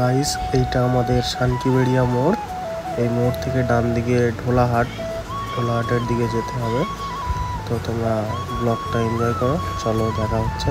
Guys, এইটা আমাদের শান্তিবেড়িয়া মোড়। এই মোড় থেকে ডান দিকে ঢোলাহাটের দিকে যেতে হবে। তো তোমরা ব্লগটা এনজয় করো, চলো দেখা হচ্ছে।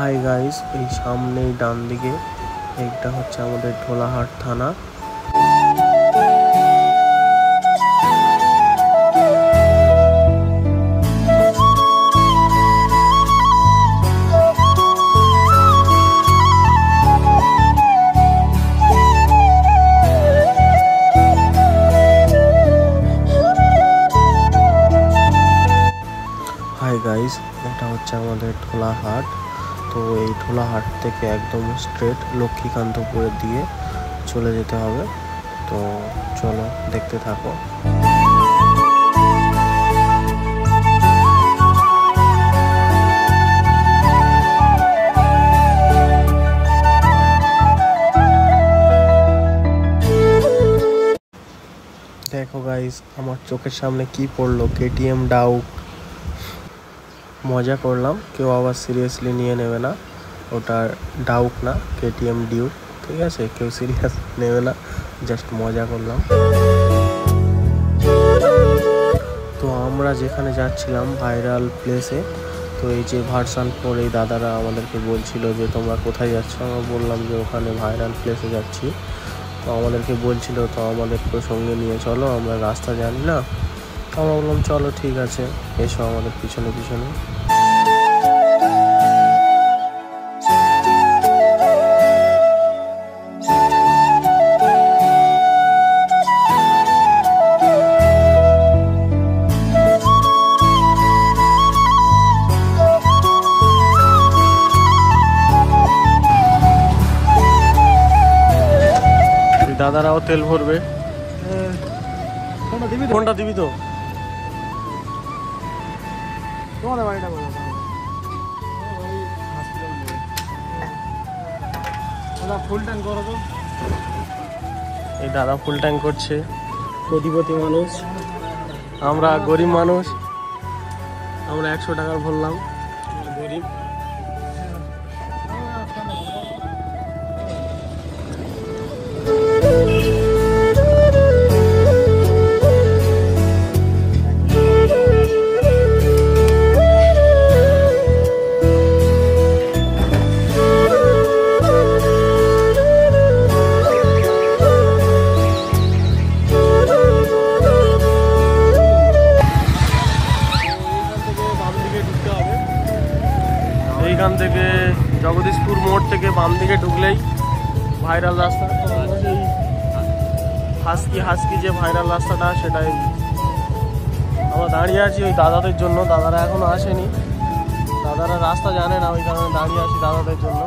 হাই গাইস, এই সামনেই ডান দিকে এইটা হচ্ছে আমাদের ঢোলাহাট থানা। হাই গাইস, এটা হচ্ছে আমাদের ঢোলাহাট। তো এই ঢোলাহাট থেকে একদম স্ট্রেট লক্ষ্মীকান্তপুরের দিয়ে চলে যেতে হবে। তো চলো দেখতে থাকো। দেখো গাইস, আমার চোখের সামনে কি পড়লো, কেটিএম ডাউক। মজা করলাম, কেউ আবার সিরিয়াসলি নিয়ে নেবে না। ওটা ডাউক না, কেটিএম ডিউক, ঠিক আছে? কেউ সিরিয়াস নেবে না, জাস্ট মজা করলাম। তো আমরা যেখানে যাচ্ছিলাম ভাইরাল প্লেসে, তো এই যে ভার্সন 4 এই দাদারা আমাদেরকে বলছিল যে তোমরা কোথায় যাচ্ছ। আমরা বললাম যে ওখানে ভাইরাল প্লেসে যাচ্ছি। তো আমাদেরকে বলছিল তো আমাদেরকে সঙ্গে নিয়ে চলো, আমরা রাস্তা জানি না। আমরা বললাম চলো ঠিক আছে, এসো আমাদের পিছনে পিছনে। দাদারাও তেল ভরবে। কোনটা দিবি তো? তোমাদের বাড়িটা ফুল ট্যাঙ্ক করো তো। এই দাদা ফুল ট্যাঙ্ক করছে। কোটিপতি মানুষ, আমরা গরিব মানুষ, আমরা 100 টাকার ভরলাম, গরিব। এইখান থেকে জগদীশপুর মোড় থেকে বাম দিকে ঢুকলেই ভাইরাল রাস্তা। তো আমরা সেই হাসকি যে ভাইরাল রাস্তাটা সেটাই আমরা দাঁড়িয়ে আছি ওই দাদাদের জন্য। দাদারা এখনো আসেনি, দাদারা রাস্তা জানে না, ওই কারণে দাঁড়িয়ে আছি দাদাদের জন্য।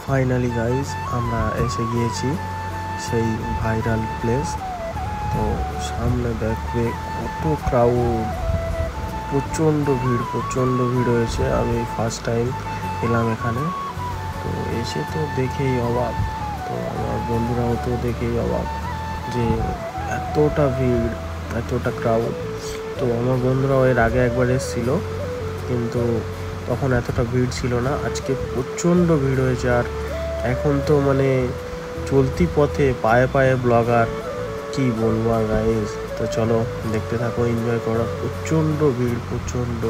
ফাইনালি গাইজ আমরা এসে গিয়েছি সেই ভাইরাল প্লেস। তো সামনে দেখবে কত ক্রাউড, প্রচণ্ড ভিড় হয়েছে। আমি ফার্স্ট টাইম এলাম এখানে, তো এসে তো দেখেই অবাক, তো আমার বন্ধুরাও তো দেখেই অবাক যে এতটা ভিড়, এতটা ক্রাউড। তো আমার বন্ধুরাও এর আগে একবার এসেছিলো, কিন্তু তখন এতটা ভিড় ছিল না। আজকে প্রচণ্ড ভিড় হয়েছে। আর এখন তো মানে চলতি পথে পায়ে ব্লগার, কি বলবো আর গাইস। তো চলো দেখতে থাকো, এনজয় করো। প্রচণ্ড ভিড়, প্রচণ্ড।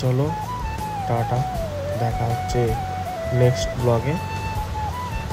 চলো টাটা, দেখা হচ্ছে নেক্সট ব্লগে।